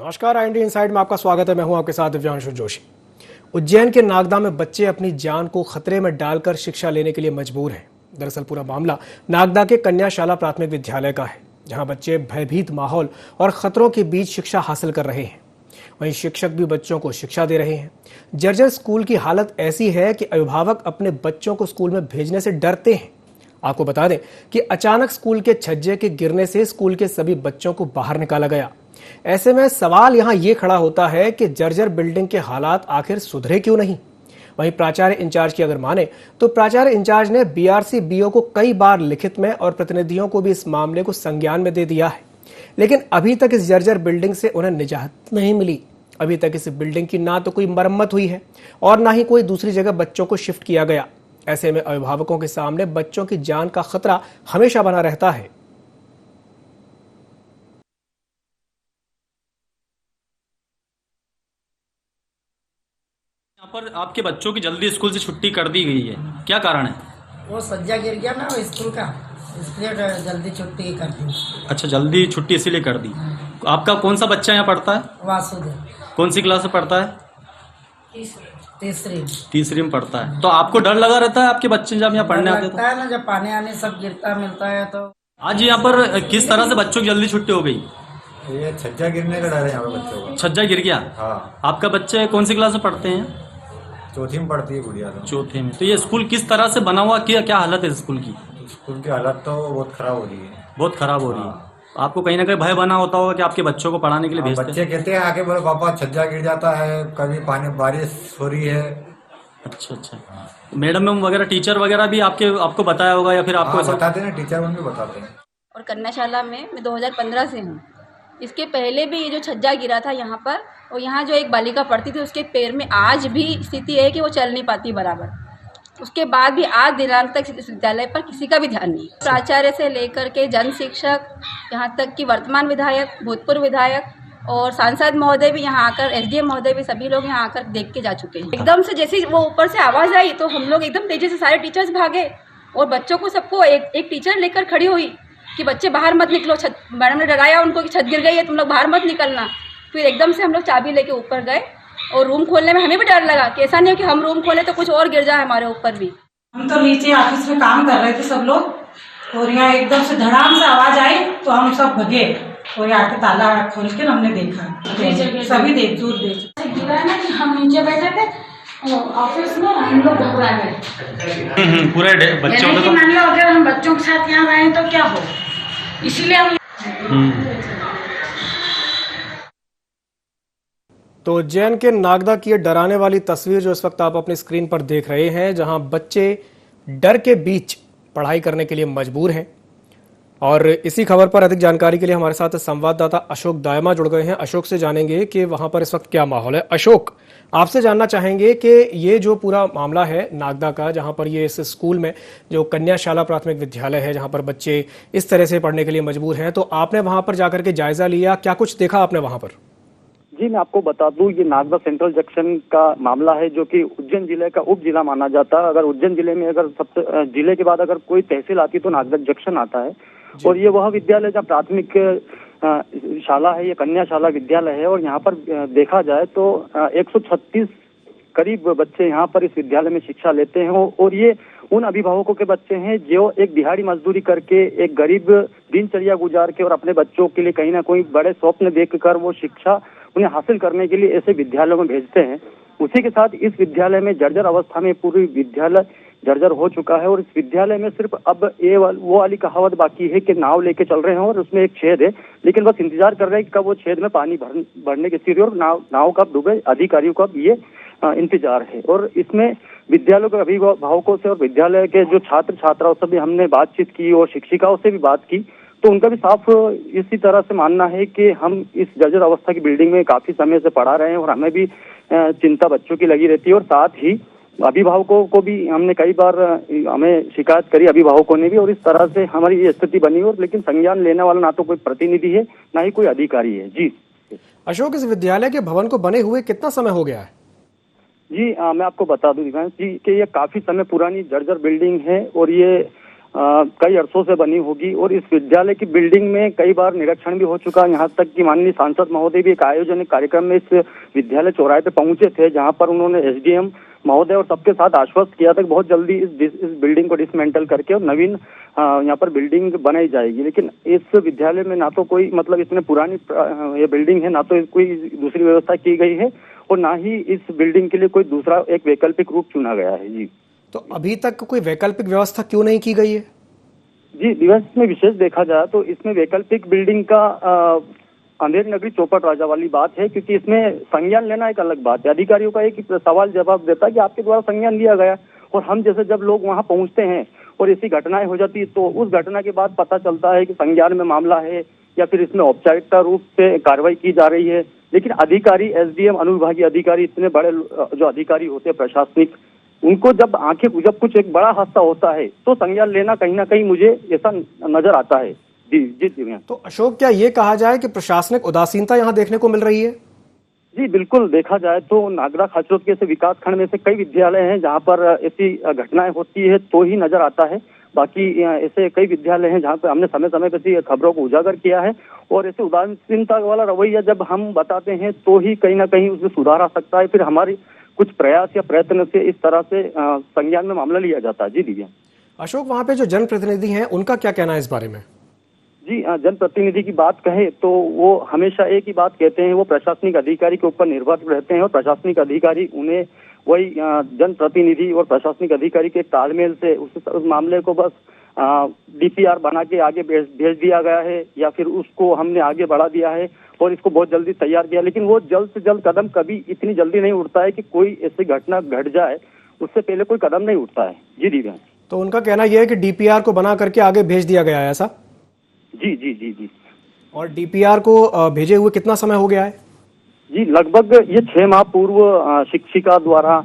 नमस्कार, IND inside में आपका स्वागत है। मैं हूं आपके साथ दिव्यांशु जोशी। उज्जैन के नागदा में बच्चे अपनी जान को खतरे में डालकर शिक्षा लेने के लिए मजबूर हैं। दरअसल पूरा मामला नागदा के कन्याशाला प्राथमिक विद्यालय का है, जहां बच्चे भयभीत माहौल और खतरों के बीच शिक्षा हासिल कर रहे हैं। वहीं शिक्षक भी बच्चों को शिक्षा दे रहे हैं। जर्जर स्कूल की हालत ऐसी है कि अभिभावक अपने बच्चों को स्कूल में भेजने से डरते हैं। आपको बता दें कि अचानक स्कूल के छज्जे के गिरने से स्कूल के सभी बच्चों को बाहर निकाला गया। ऐसे में सवाल यहां यह खड़ा होता है कि जर्जर बिल्डिंग के हालात आखिर सुधरे क्यों नहीं। वहीं प्राचार्य इंचार्ज की अगर माने तो प्राचार्य इंचार्ज ने BRC BO को कई बार लिखित में और प्रतिनिधियों को भी इस मामले को संज्ञान में दे दिया है, लेकिन अभी तक इस जर्जर बिल्डिंग से उन्हें निजात नहीं मिली। अभी तक इस बिल्डिंग की ना तो कोई मरम्मत हुई है और ना ही कोई दूसरी जगह बच्चों को शिफ्ट किया गया। ऐसे में अभिभावकों के सामने बच्चों की जान का खतरा हमेशा बना रहता है। यहाँ पर आपके बच्चों की जल्दी स्कूल से छुट्टी कर दी गई है, क्या कारण है? वो सज्जा गिर गया ना स्कूल का, इसलिए जल्दी छुट्टी कर दी। अच्छा, जल्दी छुट्टी इसीलिए कर दी। आपका कौन सा बच्चा यहाँ पढ़ता है? वासुदेव। कौन सी क्लास में पढ़ता है? तीसरी में पढ़ता है। तो आपको डर लगा रहता है आपके बच्चे जब यहाँ पढ़ने आते लगता है ना, जब पानी आने सब गिरता मिलता है। तो आज यहाँ पर किस तरह से बच्चों की जल्दी छुट्टी हो गई? ये छज्जा गिरने का डर है यहाँ पे बच्चों को। छज्जा गिर गया? हाँ। आपका बच्चे कौन सी क्लास में पढ़ते हैं? चौथी में पढ़ती है गुड़िया तो। चौथे में। तो ये स्कूल किस तरह से बना हुआ, क्या हालत है स्कूल की? स्कूल की हालत तो बहुत खराब हो रही है। बहुत खराब हो रही है। आपको कहीं ना कहीं भय बना होता होगा कि आपके बच्चों को पढ़ाने के लिए भेजते हैं। बच्चे कहते हैं आके बोले पापा छज्जा गिर जाता है, कभी पानी बारिश हो रही है। अच्छा। मैडम वगैरह टीचर वगैरह भी आपको बताया होगा या फिर आपको बताते हैं? टीचर भी बताते हैं। और कन्याशाला में मैं 2015 से हूँ। इसके पहले भी ये जो छज्जा गिरा था यहाँ पर, और यहाँ जो एक बालिका पढ़ती थी उसके पैर में आज भी स्थिति है कि वो चल नहीं पाती बराबर। उसके बाद भी आज दिनांक तक इस विद्यालय पर किसी का भी ध्यान नहीं। प्राचार्य से लेकर के जन शिक्षक, यहाँ तक कि वर्तमान विधायक, भूतपूर्व विधायक और सांसद महोदय भी यहाँ आकर, SDM महोदय भी, सभी लोग यहाँ आकर देख के जा चुके हैं। एकदम से जैसे वो ऊपर से आवाज़ आई तो हम लोग एकदम तेजी से सारे टीचर्स भागे और बच्चों को सबको एक टीचर लेकर खड़ी हुई कि बच्चे बाहर मत निकलो। मैडम ने डराया उनको कि छत गिर गई है, तुम लोग बाहर मत निकलना। फिर एकदम से हम लोग चाबी लेके ऊपर गए और रूम खोलने में हमें भी डर लगा कि ऐसा नहीं हो कि हम रूम खोले तो कुछ और गिर जाए हमारे ऊपर भी। हम तो नीचे ऑफिस में काम कर रहे थे सब लोग, और यहाँ एकदम से धड़ाम से आवाज आई तो हम सब भगे और यहाँ के ताला खोल के हमने देखा, सभी दूर गिरा है ना कि हम नीचे बैठे थे ऑफिस में, हम लोग घबरा गए। पूरे बच्चों को मान लो अगर हम बच्चों के साथ यहाँ रहे तो क्या हो, इसीलिए हम तो उज्जैन के नागदा की ये डराने वाली तस्वीर जो इस वक्त आप अपनी स्क्रीन पर देख रहे हैं, जहां बच्चे डर के बीच पढ़ाई करने के लिए मजबूर हैं। और इसी खबर पर अधिक जानकारी के लिए हमारे साथ संवाददाता अशोक दायमा जुड़ गए हैं। अशोक से जानेंगे कि वहां पर इस वक्त क्या माहौल है। अशोक, आपसे जानना चाहेंगे कि ये जो पूरा मामला है नागदा का, जहां पर ये इस स्कूल में जो कन्याशाला प्राथमिक विद्यालय है, जहां पर बच्चे इस तरह से पढ़ने के लिए मजबूर हैं, तो आपने वहां पर जाकर के जायजा लिया, क्या कुछ देखा आपने वहां पर? जी, मैं आपको बता दूं, ये नागदा सेंट्रल जंक्शन का मामला है जो कि उज्जैन जिले का उप जिला माना जाता है। अगर उज्जैन जिले में अगर सबसे जिले के बाद अगर कोई तहसील आती तो नागदा जंक्शन आता है। और ये वह विद्यालय जहाँ प्राथमिक शाला है, ये कन्याशाला विद्यालय है। और यहाँ पर देखा जाए तो 136 करीब बच्चे यहाँ पर इस विद्यालय में शिक्षा लेते हैं। और ये उन अभिभावकों के बच्चे हैं जो एक दिहाड़ी मजदूरी करके, एक गरीब दिनचर्या गुजार के और अपने बच्चों के लिए कहीं ना कहीं बड़े स्वप्न देखकर वो शिक्षा उन्हें हासिल करने के लिए ऐसे विद्यालयों में भेजते हैं। उसी के साथ इस विद्यालय में जर्जर अवस्था में पूरी विद्यालय जर्जर हो चुका है। और इस विद्यालय में सिर्फ अब वो वाली कहावत बाकी है कि नाव लेके चल रहे हैं और उसमें एक छेद है, लेकिन बस इंतजार कर रहे हैं कि कब वो छेद में पानी भरने की स्थिति और नाव कब डूबे, अधिकारियों का ये इंतजार है। और इसमें विद्यालयों के अभिभावकों से और विद्यालय के जो छात्र छात्राओं से भी हमने बातचीत की और शिक्षिकाओं से भी बात की, तो उनका भी साफ इसी तरह से मानना है कि हम इस जर्जर अवस्था की बिल्डिंग में काफी समय से पढ़ा रहे हैं और हमें भी चिंता बच्चों की लगी रहती है। और साथ ही अभिभावकों को भी हमने कई बार हमें शिकायत करी, अभिभावकों ने भी, और इस तरह से हमारी ये स्थिति बनी। और लेकिन संज्ञान लेने वाला ना तो कोई प्रतिनिधि है ना ही कोई अधिकारी है। जी अशोक, इस विद्यालय के भवन को बने हुए कितना समय हो गया है? जी मैं आपको बता दूं जी कि ये काफी समय पुरानी जर्जर बिल्डिंग है और ये कई अरसों से बनी होगी और इस विद्यालय की बिल्डिंग में कई बार निरीक्षण भी हो चुका है। यहाँ तक कि माननीय सांसद महोदय भी एक आयोजन कार्यक्रम में इस विद्यालय चौराहे पे पहुंचे थे, जहाँ पर उन्होंने एसडीएम महोदय और सबके साथ आश्वस्त किया था कि बहुत जल्दी इस बिल्डिंग को डिसमेंटल करके और नवीन यहाँ पर बिल्डिंग बनाई जाएगी। लेकिन इस विद्यालय में ना तो कोई मतलब इसमें पुरानी ये बिल्डिंग है, ना तो कोई दूसरी व्यवस्था की गई है और ना ही इस बिल्डिंग के लिए कोई दूसरा एक वैकल्पिक रूप चुना गया है। जी, तो अभी तक कोई वैकल्पिक व्यवस्था क्यों नहीं की गई है? जी, दिवस में विशेष देखा जाए तो इसमें वैकल्पिक बिल्डिंग का अंधेरी नगरी चौपट राजा वाली बात है, क्योंकि इसमें संज्ञान लेना एक अलग बात है। अधिकारियों का एक सवाल जवाब देता है कि आपके द्वारा संज्ञान लिया गया, और हम जैसे जब लोग वहां पहुंचते हैं और ऐसी घटनाएं हो जाती है तो उस घटना के बाद पता चलता है कि संज्ञान में मामला है या फिर इसमें औपचारिकता रूप से कार्रवाई की जा रही है। लेकिन अधिकारी, एसडीएम, अनुविभागीय अधिकारी, इतने बड़े जो अधिकारी होते हैं प्रशासनिक, उनको जब जब कुछ एक बड़ा हादसा होता है तो संज्ञान लेना कहीं ना कहीं मुझे ऐसा नजर आता है। जी जी जी। तो अशोक, क्या ये कहा जाए कि प्रशासनिक उदासीनता यहाँ देखने को मिल रही है? जी बिल्कुल, देखा जाए तो नागदा खाचरोद के ऐसे विकास खंड में से कई विद्यालय हैं जहाँ पर ऐसी घटनाएं होती है तो ही नजर आता है। बाकी ऐसे कई विद्यालय हैं जहाँ पर हमने समय समय पर ऐसी खबरों को उजागर किया है, और ऐसे उदासीनता वाला रवैया जब हम बताते हैं तो ही कहीं ना कहीं उसमें सुधार आ सकता है। फिर हमारी कुछ प्रयास या प्रयत्न से इस तरह से संज्ञान में मामला लिया जाता है। जी दिव्या। अशोक, वहाँ पे जो जनप्रतिनिधि हैं उनका क्या कहना है इस बारे में? जी, जनप्रतिनिधि की बात कहें तो वो हमेशा एक ही बात कहते हैं, वो प्रशासनिक अधिकारी के ऊपर निर्भर रहते हैं और प्रशासनिक अधिकारी उन्हें वही जनप्रतिनिधि और प्रशासनिक अधिकारी के तालमेल से उस मामले को बस डीपीआर बना के आगे भेज दिया गया है या फिर उसको हमने आगे बढ़ा दिया है और इसको बहुत जल्दी तैयार किया। लेकिन वो जल्द से जल्द कदम कभी इतनी जल्दी नहीं उठता है कि कोई ऐसी घटना घट जाए उससे पहले कोई कदम नहीं उठता है। जी दिव्या। तो उनका कहना यह है कि डीपीआर को बना करके आगे भेज दिया गया है, ऐसा? जी जी जी जी। और डीपीआर को भेजे हुए कितना समय हो गया है? जी, लगभग ये 6 माह पूर्व शिक्षिका द्वारा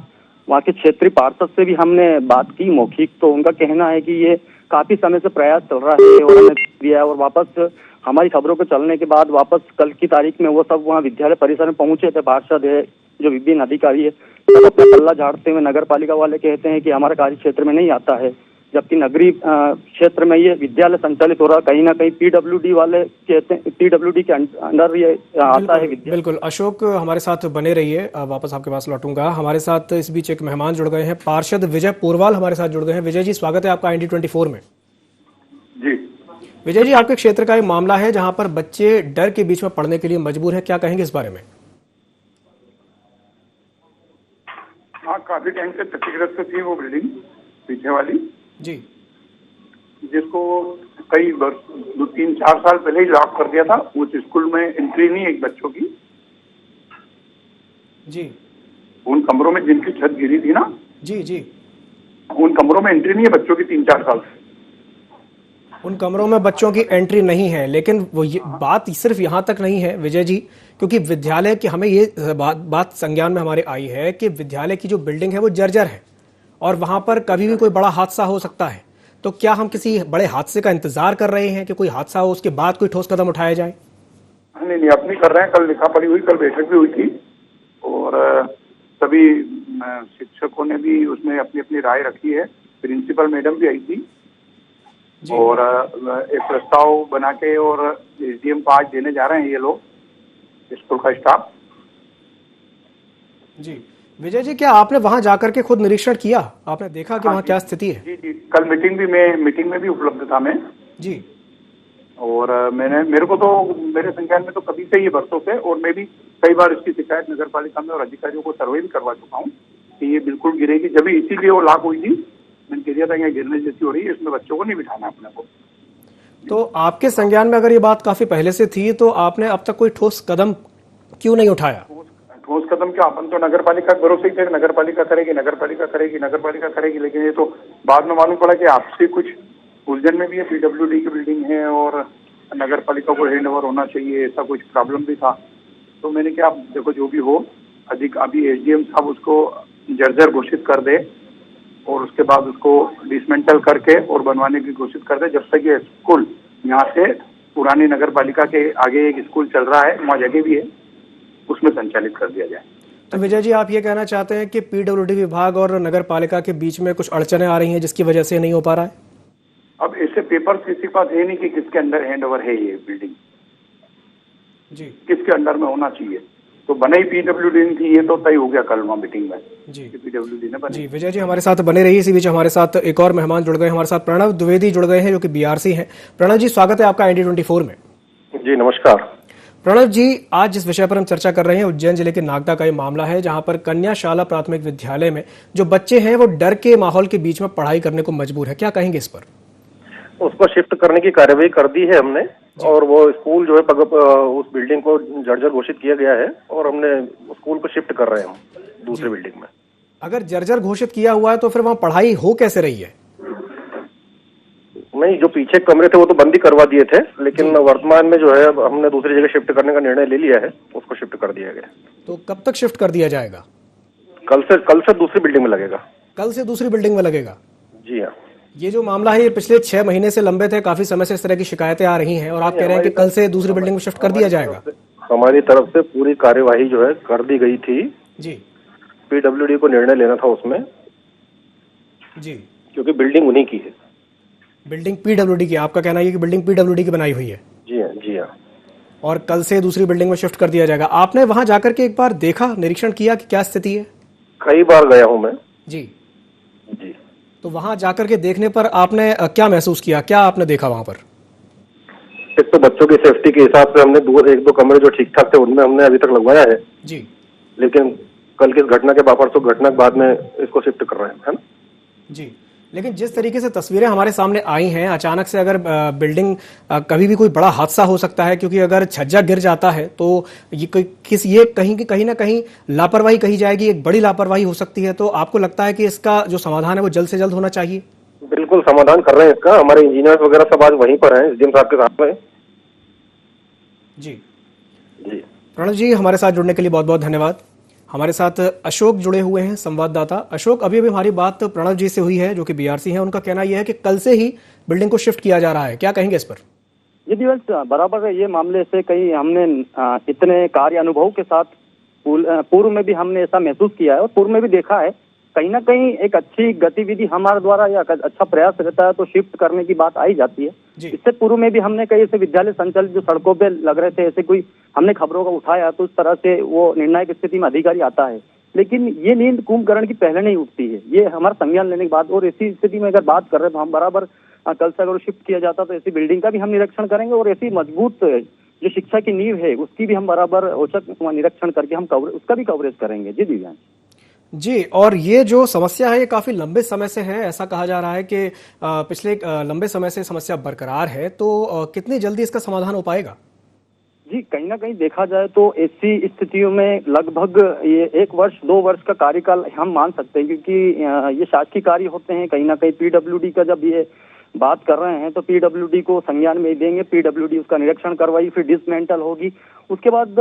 वहाँ के क्षेत्रीय पार्षद से भी हमने बात की मौखिक, तो उनका कहना है कि ये काफी समय से प्रयास चल रहा है और हमने दिया है। और वापस हमारी खबरों के चलने के बाद वापस कल की तारीख में वो सब वहाँ विद्यालय परिसर में पहुंचे थे। पार्षद है, जो विभिन्न अधिकारी है, तो अपना पल्ला झाड़ते हुए नगर पालिका वाले कहते हैं कि हमारे कार्य क्षेत्र में नहीं आता है, जबकि नगरीय क्षेत्र में ये विद्यालय संचालित हो रहा है। कहीं ना कहीं पीडब्ल्यूडी वाले कहते हैं, पीडब्ल्यूडी के अंडर ये आता है विद्यालय। बिल्कुल अशोक, हमारे साथ बने रहिए, वापस आपके पास लौटूंगा। हमारे साथ इस बीच एक मेहमान जुड़ गए हैं, पार्षद विजय पोरवाल हमारे साथ जुड़ गए हैं। विजय जी, स्वागत है आपका IND24 में। जी विजय जी, आपके क्षेत्र का एक मामला है जहां पर बच्चे डर के बीच में पढ़ने के लिए मजबूर हैं, क्या कहेंगे इस बारे में? हाँ, काफी टाइम से क्षतिग्रस्त थी वो बिल्डिंग पीछे वाली जी, जिसको कई वर्ष 2-3-4 साल पहले ही लॉक कर दिया था। उस स्कूल में एंट्री नहीं एक बच्चों की जी, उन कमरों में जिनकी छत गिरी थी ना, जी जी, उन कमरों में एंट्री नहीं है बच्चों की 3-4 साल से। उन कमरों में बच्चों की एंट्री नहीं है। लेकिन वो बात सिर्फ यहाँ तक नहीं है विजय जी, क्योंकि विद्यालय की हमें ये बात संज्ञान में हमारे आई है कि विद्यालय की जो बिल्डिंग है वो जर्जर है और वहां पर कभी भी कोई बड़ा हादसा हो सकता है। तो क्या हम किसी बड़े हादसे का इंतजार कर रहे हैं कि कोई हादसा हो उसके बाद कोई ठोस कदम उठाया जाए? नहीं, अपनी कर रहे हैं। कल लिखा पढ़ी हुई, कल बैठक भी हुई थी और सभी शिक्षकों ने भी उसमें अपनी अपनी राय रखी है। प्रिंसिपल मैडम भी आई थी और एक प्रस्ताव बना के और एसडीएम को आज देने जा रहे हैं ये लोग, स्कूल का स्टाफ। जी विजय जी, क्या आपने वहां जाकर के खुद निरीक्षण किया? आपने देखा कि वहां क्या स्थिति है? जी जी, कल मीटिंग में भी उपलब्ध था मैं जी। और मेरे को तो मेरे संज्ञान में तो कभी से ये बरसों से, और मैं भी कई बार इसकी शिकायत नगर पालिका में और अधिकारियों को सर्वे भी करवा चुका हूँ कि ये बिल्कुल गिरेगी। जब इसीलिए वो लॉक हुई थी, मैंने कह दिया था यहाँ गिरने जैसी हो रही है, इसमें बच्चों को नहीं बिठाना अपने को। तो आपके संज्ञान में अगर ये बात काफी पहले से थी तो आपने अब तक कोई ठोस कदम क्यों नहीं उठाया? ठोस कदम क्या, अपन तो नगर पालिका के भरोसे ही थे, नगर पालिका करेगी, लेकिन ये तो बाद में मालूम पड़ा कि आपसे कुछ उलझन में भी है। पीडब्ल्यूडी की बिल्डिंग है और नगर पालिका को हैंड ओवर होना चाहिए, ऐसा कुछ प्रॉब्लम भी था। तो मैंने क्या, देखो जो भी हो, अभी एसडीएम साहब उसको जर्जर घोषित कर दे और उसके बाद उसको डिसमेंटल करके और बनवाने की कोशिश कर दे। जब तक ये स्कूल यहाँ से पुरानी नगर पालिका के आगे एक स्कूल चल रहा है, वहाँ जगह भी है, उसमें संचालित कर दिया जाए। तो विजय जी, आप ये कहना चाहते हैं कि पीडब्ल्यूडी विभाग और नगर पालिका के बीच में कुछ अड़चने आ रही हैं जिसकी वजह से नहीं हो पा रहा है? अब ऐसे पेपर्स किसी के पास है नहीं कि किसके अंडर हैंड ओवर है ये बिल्डिंग, जी किसके अंडर में होना चाहिए। तो बनाई पीडब्ल्यूडी ने थी, ये तो तय हो गया कल वहाँ मीटिंग में जी पीडब्ल्यूडी ने बनाई। जी विजय जी हमारे साथ बने रहिए। इसी बीच हमारे साथ एक और मेहमान जुड़ गए, हमारे साथ प्रणव द्विवेदी जुड़ गए हैं जो कि बीआरसी हैं। प्रणव जी स्वागत है आपका ND24 में। जी नमस्कार। प्रणव जी आज जिस विषय पर हम चर्चा कर रहे हैं उज्जैन जिले के नागदा का ये मामला है, जहां पर कन्या शाला प्राथमिक विद्यालय में जो बच्चे हैं वो डर के माहौल के बीच में पढ़ाई करने को मजबूर है, क्या कहेंगे इस पर? उसको शिफ्ट करने की कार्यवाही कर दी है हमने, और वो स्कूल जो है उस बिल्डिंग को जर्जर घोषित किया गया है और हमने स्कूल को शिफ्ट कर रहे हैं हम दूसरे बिल्डिंग में। अगर जर्जर घोषित किया हुआ है तो फिर वहाँ पढ़ाई हो कैसे रही है? नहीं, जो पीछे कमरे थे वो तो बंद ही करवा दिए थे, लेकिन वर्तमान में जो है हमने दूसरी जगह शिफ्ट करने का निर्णय ले लिया है, उसको शिफ्ट कर दिया गया। तो कब तक शिफ्ट कर दिया जाएगा? कल से दूसरी बिल्डिंग में लगेगा। कल से दूसरी बिल्डिंग में लगेगा? जी हाँ। ये जो मामला है ये पिछले 6 महीने से लंबित है, काफी समय से इस तरह की शिकायतें आ रही हैं और आप कह रहे हैं कि कल से दूसरी बिल्डिंग में शिफ्ट कर दिया जाएगा। हमारी तरफ से पूरी कार्यवाही जो है कर दी गई थी जी। पीडब्ल्यूडी को निर्णय लेना था उसमें जी, क्योंकि बिल्डिंग उन्हीं की है। बिल्डिंग पीडब्ल्यूडी की, आपका कहना है कि बिल्डिंग पीडब्ल्यूडी की बनाई हुई है? जी हाँ, जी हाँ। और कल से दूसरी बिल्डिंग में शिफ्ट कर दिया जाएगा। आपने वहां जाकर के एक बार देखा, निरीक्षण किया कि क्या स्थिति है? कई बार गया हूँ मैं। जी जी। तो वहां जाकर के देखने पर आपने क्या महसूस किया, क्या आपने देखा वहां पर? एक तो बच्चों की सेफ्टी के हिसाब से हमने एक दो कमरे जो ठीक ठाक थे उनमें हमने अभी तक लगवाया है जी, लेकिन कल की घटना के घटना के बाद में इसको शिफ्ट कर रहे हैं, है ना? जी। लेकिन जिस तरीके से तस्वीरें हमारे सामने आई हैं, अचानक से अगर बिल्डिंग कभी भी कोई बड़ा हादसा हो सकता है, क्योंकि अगर छज्जा गिर जाता है तो ये कहीं ना कहीं लापरवाही कही जाएगी, एक बड़ी लापरवाही हो सकती है। तो आपको लगता है कि इसका जो समाधान है वो जल्द से जल्द होना चाहिए? बिल्कुल समाधान कर रहे हैं इसका, हमारे इंजीनियर वगैरह सब आज वहीं पर हैं, SDM साहब के साथ में। जी जी। प्रणव जी हमारे साथ जुड़ने के लिए बहुत बहुत धन्यवाद। हमारे साथ अशोक जुड़े हुए हैं, संवाददाता। अशोक, अभी हमारी बात प्रणव जी से हुई है जो कि बीआरसी हैं। उनका कहना यह है कि कल से ही बिल्डिंग को शिफ्ट किया जा रहा है, क्या कहेंगे इस पर? ये दिवस बराबर है। ये मामले से कहीं हमने इतने कार्य अनुभव के साथ पूर्व में भी हमने ऐसा महसूस किया है और पूर्व में भी देखा है। कहीं ना कहीं एक अच्छी गतिविधि हमारे द्वारा या अच्छा प्रयास रहता है तो शिफ्ट करने की बात आई जाती है। इससे पूर्व में भी हमने कई ऐसे विद्यालय संचालित जो सड़कों पे लग रहे थे, ऐसे कोई हमने खबरों का उठाया तो उस तरह से वो निर्णायक स्थिति में अधिकारी आता है। लेकिन ये नींद कुंभकर्ण की पहले नहीं उठती है, ये हमारा संज्ञान लेने के बाद। और ऐसी स्थिति में अगर बात कर रहे तो हम बराबर कल से अगर शिफ्ट किया जाता तो ऐसी बिल्डिंग का भी हम निरीक्षण करेंगे और ऐसी मजबूत जो शिक्षा की नींव है उसकी भी हम बराबर औचक निरीक्षण करके हम उसका भी कवरेज करेंगे। जी दिव्यांश जी। और ये जो समस्या है ये काफी लंबे समय से है, ऐसा कहा जा रहा है कि पिछले लंबे समय से समस्या बरकरार है, तो कितनी जल्दी इसका समाधान हो पाएगा? जी, कहीं ना कहीं देखा जाए तो ऐसी स्थितियों में लगभग ये 1 वर्ष 2 वर्ष का कार्यकाल हम मान सकते हैं, क्योंकि ये शासकीय कार्य होते हैं। कहीं ना कहीं पीडब्ल्यूडी का जब ये बात कर रहे हैं तो पीडब्ल्यूडी को संज्ञान में देंगे, पीडब्ल्यूडी उसका निरीक्षण करवाई, फिर डिसमेंटल होगी, उसके बाद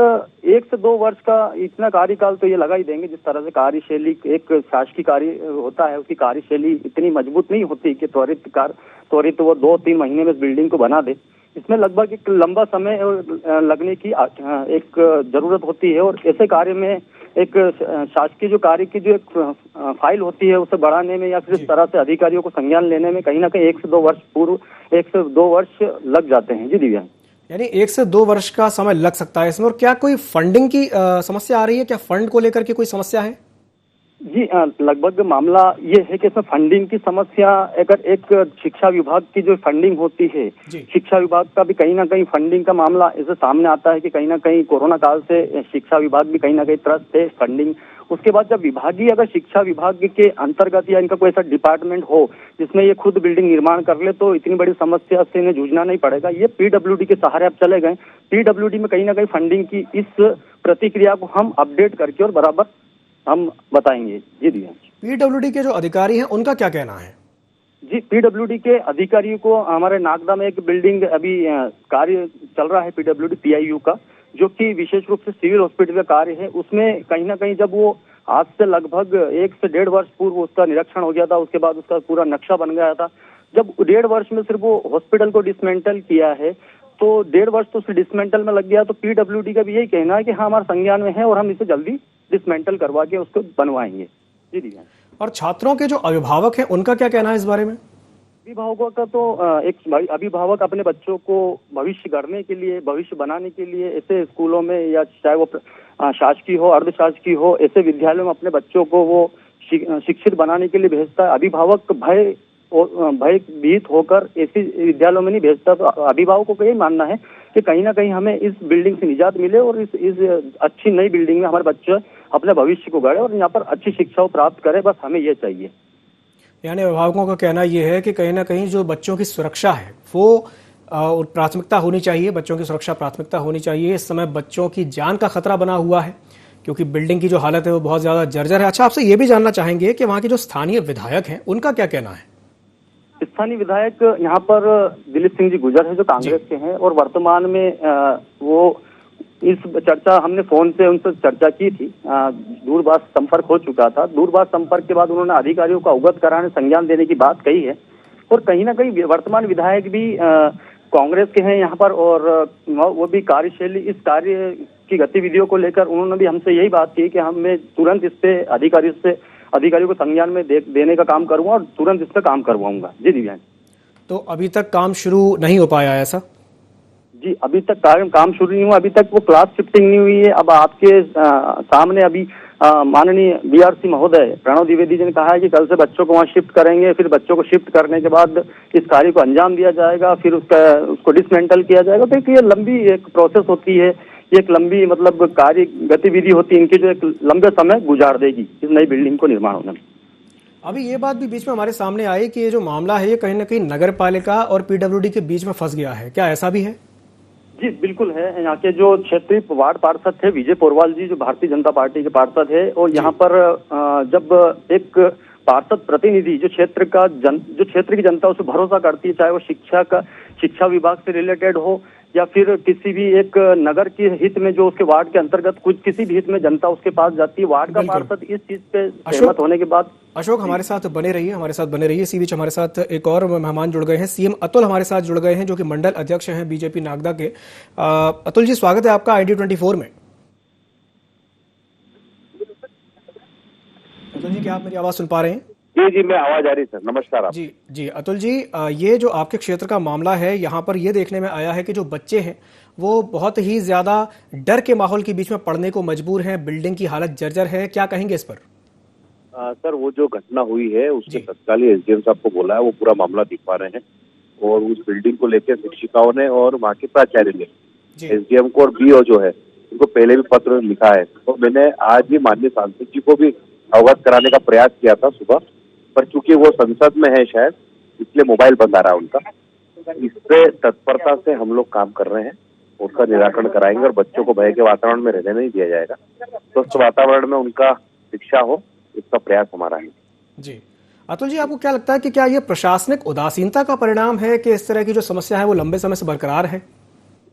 1 से 2 वर्ष का इतना कार्यकाल तो ये लगा ही देंगे। जिस तरह से कार्यशैली एक शासकीय कार्य होता है उसकी कार्यशैली इतनी मजबूत नहीं होती कि त्वरित वो 2-3 महीने में इस बिल्डिंग को बना दे। इसमें लगभग एक लंबा समय लगने की एक जरूरत होती है और ऐसे कार्य में एक शासकीय जो कार्य की जो एक फाइल होती है उसे बढ़ाने में या फिर इस तरह से अधिकारियों को संज्ञान लेने में कहीं ना कहीं 1 से 2 वर्ष लग जाते हैं। जी दिव्यांग, यानी 1 से 2 वर्ष का समय लग सकता है इसमें। और क्या कोई फंडिंग की समस्या आ रही है? क्या फंड को लेकर के कोई समस्या है? जी, लगभग मामला ये है कि इसमें फंडिंग की समस्या, अगर एक शिक्षा विभाग की जो फंडिंग होती है, शिक्षा विभाग का भी कहीं ना कहीं फंडिंग का मामला ऐसे सामने आता है कि कहीं ना कहीं कोरोना काल से शिक्षा विभाग भी कहीं ना कहीं त्रस्त है फंडिंग। उसके बाद जब विभागीय अगर शिक्षा विभाग के अंतर्गत या इनका कोई ऐसा डिपार्टमेंट हो जिसमें ये खुद बिल्डिंग निर्माण कर ले तो इतनी बड़ी समस्या से इन्हें जूझना नहीं पड़ेगा। ये पीडब्ल्यूडी के सहारे अब चले गए। पीडब्ल्यूडी में कहीं ना कहीं फंडिंग की इस प्रतिक्रिया को हम अपडेट करके और बराबर हम बताएंगे। जी दिया, पीडब्ल्यूडी के जो अधिकारी हैं उनका क्या कहना है? जी, पीडब्ल्यूडी के अधिकारियों को हमारे नागदा में एक बिल्डिंग अभी कार्य चल रहा है पीडब्ल्यूडी PIU का, जो कि विशेष रूप से सिविल हॉस्पिटल का कार्य है। उसमें कहीं ना कहीं जब वो आज से लगभग 1 से 1.5 वर्ष पूर्व उसका निरीक्षण हो गया था, उसके बाद उसका पूरा नक्शा बन गया था। जब 1.5 वर्ष में सिर्फ वो हॉस्पिटल को डिसमेंटल किया है तो 1.5 वर्ष तो उसे डिसमेंटल में लग गया। तो पीडब्ल्यूडी का भी यही कहना है कि हाँ हमारे संज्ञान में है और हम इसे जल्दी डिसमेंटल करवा के उसको बनवाएंगे। जी दिया। और छात्रों के जो अभिभावक हैं उनका क्या कहना है इस बारे में? अभिभावकों का तो एक अभिभावक अपने बच्चों को भविष्य गढ़ने के लिए, भविष्य बनाने के लिए ऐसे स्कूलों में, या चाहे वो शासकीय हो, अर्धशासकीय हो, ऐसे विद्यालयों में अपने बच्चों को वो शिक्षित बनाने के लिए भेजता है। अभिभावक भयभीत होकर ऐसे विद्यालयों में नहीं भेजता। तो अभिभावकों का यही मानना है कि कहीं ना कहीं हमें इस बिल्डिंग से निजात मिले और इस अच्छी नई बिल्डिंग में हमारे बच्चे अपने भविष्य को गढ़े और यहाँ पर अच्छी शिक्षा प्राप्त करें, बस हमें ये चाहिए। यानी अभिभावकों का कहना यह है कि कहीं ना कहीं जो बच्चों की सुरक्षा है वो प्राथमिकता होनी चाहिए, बच्चों की सुरक्षा प्राथमिकता होनी चाहिए। इस समय बच्चों की जान का खतरा बना हुआ है क्योंकि बिल्डिंग की जो हालत है वो बहुत ज़्यादा जर्जर है। अच्छा, आपसे ये भी जानना चाहेंगे कि वहाँ के जो स्थानीय विधायक हैं उनका क्या कहना है? स्थानीय विधायक यहाँ पर दिलीप सिंह जी गुजर है जो कांग्रेस के हैं, और वर्तमान में वो इस चर्चा हमने फोन से उनसे चर्चा की थी, दूरभाष संपर्क हो चुका था। दूरभाष संपर्क के बाद उन्होंने अधिकारियों को अवगत कराने, संज्ञान देने की बात कही है। और कहीं ना कहीं वर्तमान विधायक भी कांग्रेस के हैं यहाँ पर, और वो भी कार्यशैली, इस कार्य की गतिविधियों को लेकर उन्होंने भी हमसे यही बात की कि मैं तुरंत इस पे अधिकारियों को संज्ञान में देने का काम करूंगा और तुरंत इस पे काम करवाऊंगा। जी दिव्यांग। तो अभी तक काम शुरू नहीं हो पाया ऐसा? जी, अभी तक काम शुरू नहीं हुआ, अभी तक वो क्लास शिफ्टिंग नहीं हुई है। अब आपके सामने अभी माननीय बीआरसी महोदय प्रणव द्विवेदी जी ने कहा है कि कल से बच्चों को वहाँ शिफ्ट करेंगे, फिर बच्चों को शिफ्ट करने के बाद इस कार्य को अंजाम दिया जाएगा, फिर उसको डिसमेंटल किया जाएगा। तो ये लंबी एक प्रोसेस होती है, एक लंबी मतलब कार्य गतिविधि होती है इनकी, जो एक लंबे समय गुजार देगी इस नई बिल्डिंग को निर्माण होने में। अभी ये बात भी बीच में हमारे सामने आई कि ये जो मामला है ये कहीं ना कहीं नगर पालिका और पीडब्ल्यूडी के बीच में फंस गया है, क्या ऐसा भी है? जी बिल्कुल है। यहाँ के जो क्षेत्रीय वार्ड पार्षद थे विजय पोरवाल जी, जो भारतीय जनता पार्टी के पार्षद है, और यहाँ पर जब एक पार्षद प्रतिनिधि जो क्षेत्र की जनता उसे भरोसा करती है, चाहे वो शिक्षा विभाग से रिलेटेड हो या फिर किसी भी एक नगर के हित में, जो उसके वार्ड के अंतर्गत किसी भी हित में जनता उसके पास जाती है, वार्ड का पार्षद इस चीज पे सहमत होने के बाद। अशोक, हमारे साथ बने रहिए। इसी बीच हमारे साथ एक और मेहमान जुड़ गए हैं, सीएम अतुल हमारे साथ जुड़ गए हैं, जो कि मंडल अध्यक्ष हैं बीजेपी नागदा के। अतुल जी, स्वागत है आपका ID24 में। अतुल जी, क्या आप मेरी आवाज सुन पा रहे हैं? जी, मैं आवाज आ रही सर। नमस्कार आप। जी अतुल जी, ये जो आपके क्षेत्र का मामला है, यहाँ पर ये देखने में आया है कि जो बच्चे हैं वो बहुत ही ज्यादा डर के माहौल के बीच में पढ़ने को मजबूर हैं, बिल्डिंग की हालत जर्जर है, क्या कहेंगे इस पर? सर, वो जो घटना हुई है उसके तत्कालीन एसडीएम साहब को बोला है, वो पूरा मामला दिखवा रहे हैं, और उस बिल्डिंग को लेकर शिक्षिकाओं ने और वहाँ के प्राचार्य ने एसडीएम को और बीओ जो है उनको पहले भी पत्र लिखा है। तो मैंने आज ही माननीय सांसद जी को भी अवगत कराने का प्रयास किया था सुबह, पर चूंकि वो संसद में है शायद, इसलिए मोबाइल बंद आ रहा है उनका। इस पे तत्परता से हम लोग काम कर रहे हैं, उसका निराकरण कराएंगे और बच्चों को भय के वातावरण में रहने नहीं दिया जाएगा। स्वस्थ वातावरण में उनका शिक्षा हो, इसका प्रयास हमारा है। जी अतुल जी, आपको क्या लगता है कि क्या ये प्रशासनिक उदासीनता का परिणाम है कि इस तरह की जो समस्या है वो लंबे समय से बरकरार है?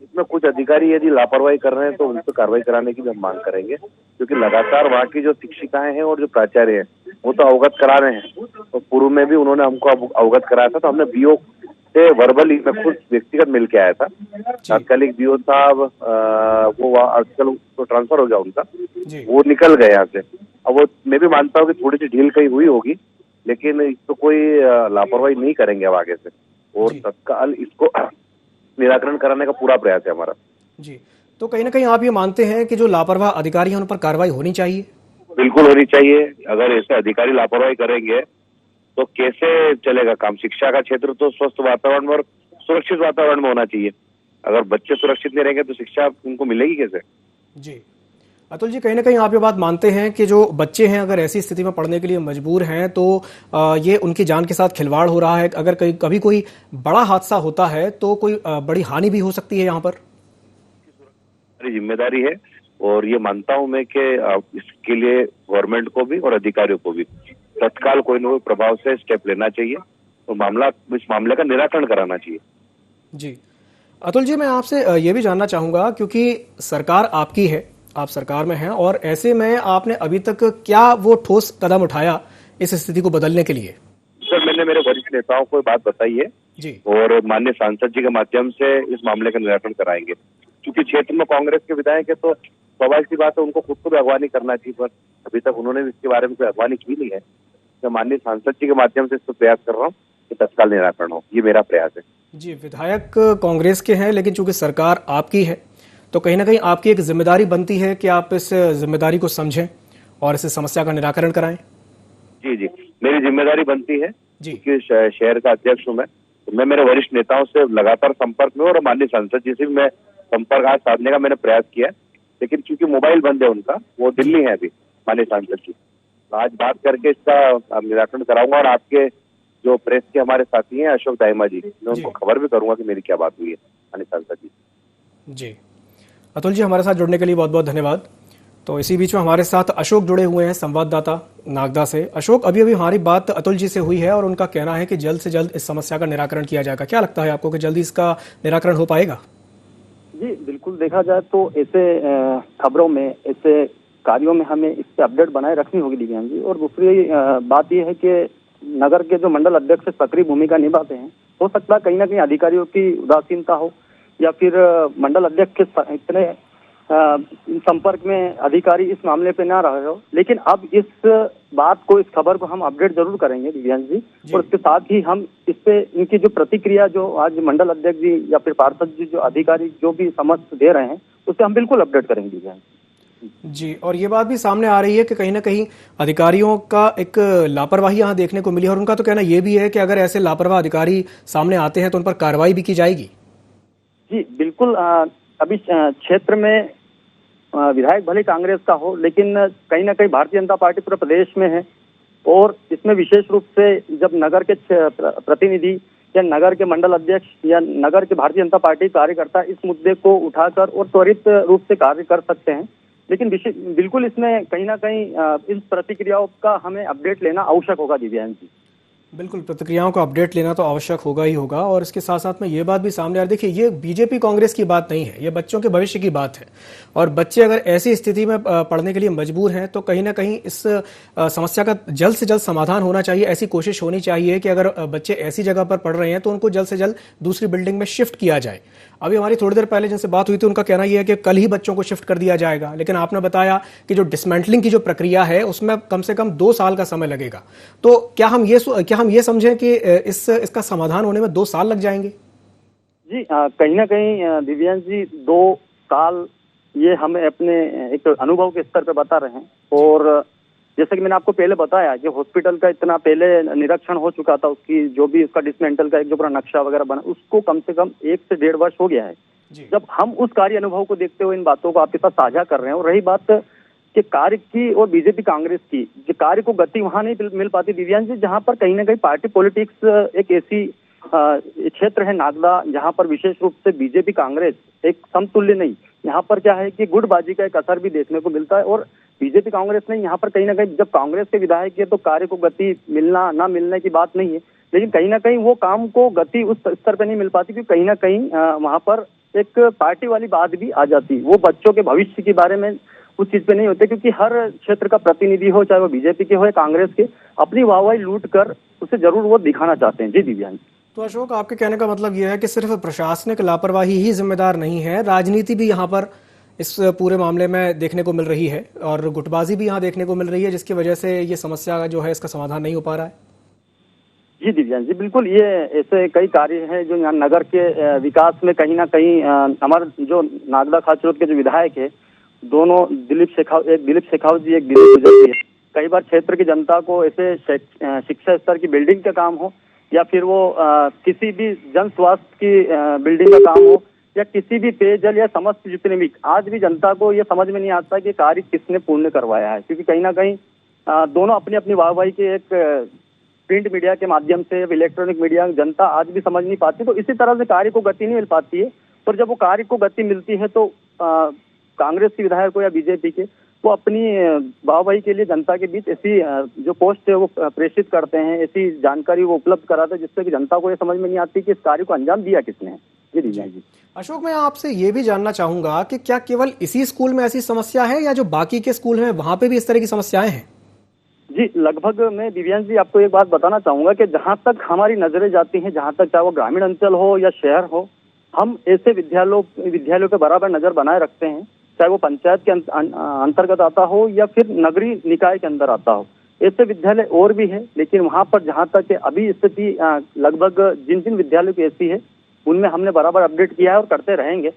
इसमें कुछ अधिकारी यदि लापरवाही कर रहे हैं तो उन पर कार्रवाई कराने की भी हम मांग करेंगे, क्योंकि लगातार वहाँ की जो शिक्षिकाएं हैं और जो प्राचार्य हैं वो तो अवगत करा रहे हैं, तो पूर्व में भी उन्होंने हमको अवगत कराया था। तो हमने बीओ से वर्बली, मैं खुद व्यक्तिगत मिल के आया था। तात्कालिक बीओ साहब वो आजकल तो ट्रांसफर हो गया उनका, वो निकल गए यहाँ से। अब वो मैं भी मानता हूँ कि थोड़ी सी ढील कहीं हुई होगी, लेकिन इसको कोई लापरवाही नहीं करेंगे अब आगे से, और तत्काल इसको निराकरण कराने का पूरा प्रयास है हमारा। जी, तो कहीं ना कहीं आप ये मानते हैं कि जो लापरवाह अधिकारी हैं उन पर कार्रवाई होनी चाहिए? बिल्कुल होनी चाहिए। अगर ऐसे अधिकारी लापरवाही करेंगे तो कैसे चलेगा काम? शिक्षा का क्षेत्र तो स्वस्थ वातावरण और सुरक्षित वातावरण में होना चाहिए। अगर बच्चे सुरक्षित नहीं रहेंगे तो शिक्षा उनको मिलेगी कैसे? जी अतुल जी, कहीं ना कहीं आप ये बात मानते हैं कि जो बच्चे हैं अगर ऐसी स्थिति में पढ़ने के लिए मजबूर हैं तो ये उनकी जान के साथ खिलवाड़ हो रहा है। अगर कभी कोई बड़ा हादसा होता है तो कोई बड़ी हानि भी हो सकती है यहाँ पर। हमारी जिम्मेदारी है, और ये मानता हूं मैं कि इसके लिए गवर्नमेंट को भी और अधिकारियों को भी तत्काल कोई न कोई प्रभाव से स्टेप लेना चाहिए, तो इस मामले का निराकरण कराना चाहिए। जी अतुल जी, मैं आपसे ये भी जानना चाहूंगा, क्योंकि सरकार आपकी है, आप सरकार में हैं, और ऐसे में आपने अभी तक क्या वो ठोस कदम उठाया इस स्थिति को बदलने के लिए? सर, मैंने मेरे वरिष्ठ नेताओं को बात बताई है जी, और माननीय सांसद जी के माध्यम से इस मामले का निराकरण कराएंगे। क्योंकि क्षेत्र में कांग्रेस के विधायक है तो स्वाभाविक सी बात है उनको खुद को भी अगवानी करना चाहिए, पर अभी तक उन्होंने इसके बारे में कोई अगवानी की नहीं है। मैं माननीय सांसद जी के माध्यम से इसको प्रयास कर रहा हूँ कि तत्काल निराकरण हो, ये मेरा प्रयास है। जी, विधायक कांग्रेस के हैं, लेकिन चूंकि सरकार आपकी है तो कहीं ना कहीं आपकी एक जिम्मेदारी बनती है कि आप इस जिम्मेदारी को समझें और इस समस्या का निराकरण कराएं। जी जी, मेरी जिम्मेदारी बनती है जी, कि शहर का अध्यक्ष हूँ मैं, तो मैं मेरे वरिष्ठ नेताओं से लगातार संपर्क में, और माननीय सांसद जी से भी मैं संपर्क आज साधने का मैंने प्रयास किया, लेकिन चूंकि मोबाइल बंद है उनका, वो दिल्ली है अभी माननीय सांसद जी, तो आज बात करके इसका निराकरण कराऊंगा। और आपके जो प्रेस के हमारे साथी हैं अशोक दाइमा जी, मैं उनको खबर भी करूंगा कि मेरी क्या बात हुई है माननीय सांसद जी। जी अतुल जी, हमारे साथ जुड़ने के लिए बहुत बहुत धन्यवाद। तो इसी बीच में हमारे साथ अशोक जुड़े हुए हैं, संवाददाता नागदा से। अशोक, अभी अभी हमारी बात अतुल जी से हुई है और उनका कहना है कि जल्द से जल्द इस समस्या का निराकरण किया जाएगा। क्या लगता है आपको कि जल्दी इसका निराकरण हो पाएगा? जी बिल्कुल, देखा जाए तो ऐसे खबरों में, ऐसे कार्यों में हमें इस पे अपडेट बनाए रखनी होगी दिव्यांग जी। और दूसरी बात यह है कि नगर के जो मंडल अध्यक्ष सक्रिय भूमिका निभाते हैं, हो सकता है कहीं ना कहीं अधिकारियों की उदासीनता हो, या फिर मंडल अध्यक्ष के इतने संपर्क में अधिकारी इस मामले पे ना रहे हो। लेकिन अब इस बात को, इस खबर को हम अपडेट जरूर करेंगे दिव्यांश जी, और इसके साथ ही हम इस पे इनकी जो प्रतिक्रिया जो आज मंडल अध्यक्ष जी या फिर पार्षद जी, जो अधिकारी जो भी समझ दे रहे हैं, उससे हम बिल्कुल अपडेट करेंगे दिव्यांश जी। और ये बात भी सामने आ रही है कि कहीं ना कहीं अधिकारियों का एक लापरवाही यहाँ देखने को मिली है, और उनका तो कहना ये भी है कि अगर ऐसे लापरवाह अधिकारी सामने आते हैं तो उन पर कार्रवाई भी की जाएगी। जी बिल्कुल, अभी क्षेत्र में विधायक भले कांग्रेस का हो, लेकिन कहीं ना कहीं भारतीय जनता पार्टी पूरे प्रदेश में है, और इसमें विशेष रूप से जब नगर के प्रतिनिधि या नगर के मंडल अध्यक्ष या नगर के भारतीय जनता पार्टी कार्यकर्ता इस मुद्दे को उठाकर और त्वरित रूप से कार्य कर सकते हैं। लेकिन बिल्कुल इसमें कहीं ना कहीं इन प्रतिक्रियाओं का हमें अपडेट लेना आवश्यक होगा दिव्यांश जी। बिल्कुल, प्रतिक्रियाओं का अपडेट लेना तो आवश्यक होगा ही होगा। और इसके साथ साथ में ये बात भी सामने आ रही है, देखिए ये बीजेपी कांग्रेस की बात नहीं है, ये बच्चों के भविष्य की बात है। और बच्चे अगर ऐसी स्थिति में पढ़ने के लिए मजबूर हैं तो कहीं ना कहीं इस समस्या का जल्द से जल्द समाधान होना चाहिए। ऐसी कोशिश होनी चाहिए कि अगर बच्चे ऐसी जगह पर पढ़ रहे हैं तो उनको जल्द से जल्द दूसरी बिल्डिंग में शिफ्ट किया जाए। अभी हमारी थोड़ी देर पहले जिनसे बात हुई थी उनका कहना यह है कि कल ही बच्चों को शिफ्ट कर दिया जाएगा, लेकिन आपने बताया कि जो डिसमेंटलिंग की जो प्रक्रिया है उसमें कम से कम 2 साल का समय लगेगा। तो क्या हम ये समझें कि इसका समाधान होने में 2 साल लग जाएंगे? जी कहीं ना कहीं दिव्यांश जी 2 साल ये हमें अपने एक अनुभव के स्तर पे बता रहे हैं। और जैसे कि मैंने आपको पहले बताया कि हॉस्पिटल का इतना पहले निरीक्षण हो चुका था, उसकी जो भी उसका डिसमेंटल का एक जो पूरा नक्शा वगैरह बना, उसको कम से कम 1 से 1.5 वर्ष हो गया है। जब हम उस कार्य अनुभव को देखते हुए इन बातों को आपके साथ साझा कर रहे हैं। और रही बात कि कार्य की और बीजेपी कांग्रेस की, जो कार्य को गति वहां नहीं मिल पाती दिव्यांश जी, जहां पर कहीं ना कहीं पार्टी पॉलिटिक्स एक ऐसी क्षेत्र है नागदा, जहां पर विशेष रूप से बीजेपी कांग्रेस एक समतुल्य नहीं, यहाँ पर क्या है कि गुटबाजी का एक असर भी देखने को मिलता है। और बीजेपी कांग्रेस ने यहाँ पर कहीं ना कहीं, जब कांग्रेस के विधायक है तो कार्य को गति मिलना ना मिलने की बात नहीं है, लेकिन कहीं ना कहीं वो काम को गति उस स्तर पर नहीं मिल पाती, क्योंकि कहीं ना कहीं वहां पर एक पार्टी वाली बात भी आ जाती। वो बच्चों के भविष्य के बारे में उस चीज पे नहीं होते, क्योंकि हर क्षेत्र का प्रतिनिधि हो, चाहे वो बीजेपी के हो या कांग्रेस के, अपनी वाहवाही लूट कर उसे जरूर वो दिखाना चाहते हैं। जी दिव्यांश। तो अशोक, आपके कहने का मतलब यह है कि सिर्फ प्रशासनिक लापरवाही ही जिम्मेदार नहीं है, राजनीति भी यहाँ पर इस पूरे मामले में देखने को मिल रही है और गुटबाजी भी यहाँ देखने को मिल रही है, जिसकी वजह से ये समस्या जो है इसका समाधान नहीं हो पा रहा है। जी दिव्यांश जी, बिल्कुल ये ऐसे कई कार्य हैं जो यहाँ नगर के विकास में कहीं ना कहीं हमारे जो नागदा खाचरोद के जो विधायक है, दोनों एक दिलीप शेखावत जी, एक दिलीप गुजर जी, कई बार क्षेत्र की जनता को ऐसे शिक्षा स्तर की बिल्डिंग का काम हो, या फिर वो किसी भी जन स्वास्थ्य की बिल्डिंग का काम हो, या किसी भी पेयजल या समस्त जितने भी, आज भी जनता को ये समझ में नहीं आता कि कार्य किसने पूर्ण करवाया है, क्योंकि कहीं ना कहीं दोनों अपनी अपनी वाहवाही के एक प्रिंट मीडिया के माध्यम से, इलेक्ट्रॉनिक मीडिया, जनता आज भी समझ नहीं पाती। तो इसी तरह से कार्य को गति नहीं मिल पाती है। और जब वो कार्य को गति मिलती है तो कांग्रेस के विधायक हो या बीजेपी के, वो अपनी वाहवाही के लिए जनता के बीच ऐसी जो पोस्ट है वो प्रेषित करते हैं, ऐसी जानकारी वो उपलब्ध कराते हैं, जिससे कि जनता को ये समझ में नहीं आती कि इस कार्य को अंजाम दिया किसने है। जी अशोक, मैं आपसे ये भी जानना चाहूंगा कि क्या केवल इसी स्कूल में ऐसी समस्या है या जो बाकी के स्कूल हैं वहां पे भी इस तरह की समस्याएं हैं? जी लगभग मैं दिव्यांश जी आपको एक बात बताना चाहूंगा कि जहां तक हमारी नजरें जाती हैं, जहां तक चाहे वो ग्रामीण अंचल हो या शहर हो, हम ऐसे विद्यालयों पे बराबर नजर बनाए रखते हैं, चाहे वो पंचायत के अंतर्गत आता हो या फिर नगरीय निकाय के अंदर आता हो, ऐसे विद्यालय और भी है, लेकिन वहाँ पर जहाँ तक अभी स्थिति लगभग जिन जिन विद्यालयों की ऐसी है उनमें हमने बराबर अपडेट किया है और करते रहेंगे।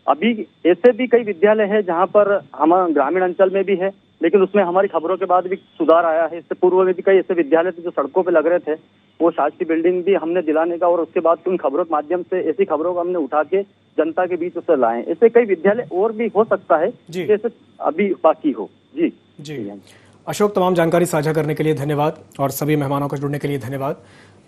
अभी ऐसे भी कई विद्यालय है जहाँ पर हम ग्रामीण अंचल में भी है, लेकिन उसमें हमारी खबरों के बाद भी सुधार आया है। इससे पूर्व में भी कई ऐसे विद्यालय थे जो सड़कों पे लग रहे थे, वो शासकीय बिल्डिंग भी हमने दिलाने का और उसके बाद उन खबरों के माध्यम से ऐसी खबरों को हमने उठा के जनता के बीच उसे लाए। ऐसे कई विद्यालय और भी हो सकता है जैसे अभी बाकी हो। जी अशोक, तमाम जानकारी साझा करने के लिए धन्यवाद और सभी मेहमानों का जुड़ने के लिए धन्यवाद।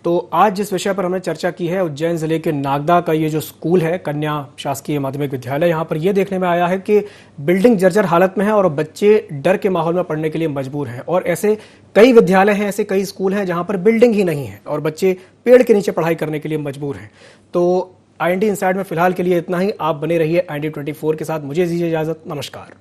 तो आज जिस विषय पर हमने चर्चा की है, उज्जैन जिले के नागदा का ये जो स्कूल है, कन्या शासकीय माध्यमिक विद्यालय, यहाँ पर ये देखने में आया है कि बिल्डिंग जर्जर हालत में है और बच्चे डर के माहौल में पढ़ने के लिए मजबूर हैं। और ऐसे कई विद्यालय हैं, ऐसे कई स्कूल हैं जहाँ पर बिल्डिंग ही नहीं है और बच्चे पेड़ के नीचे पढ़ाई करने के लिए मजबूर हैं। तो IND इनसाइड में फिलहाल के लिए इतना ही। आप बने रहिए IND 24 के साथ। मुझे दीजिए इजाजत। नमस्कार।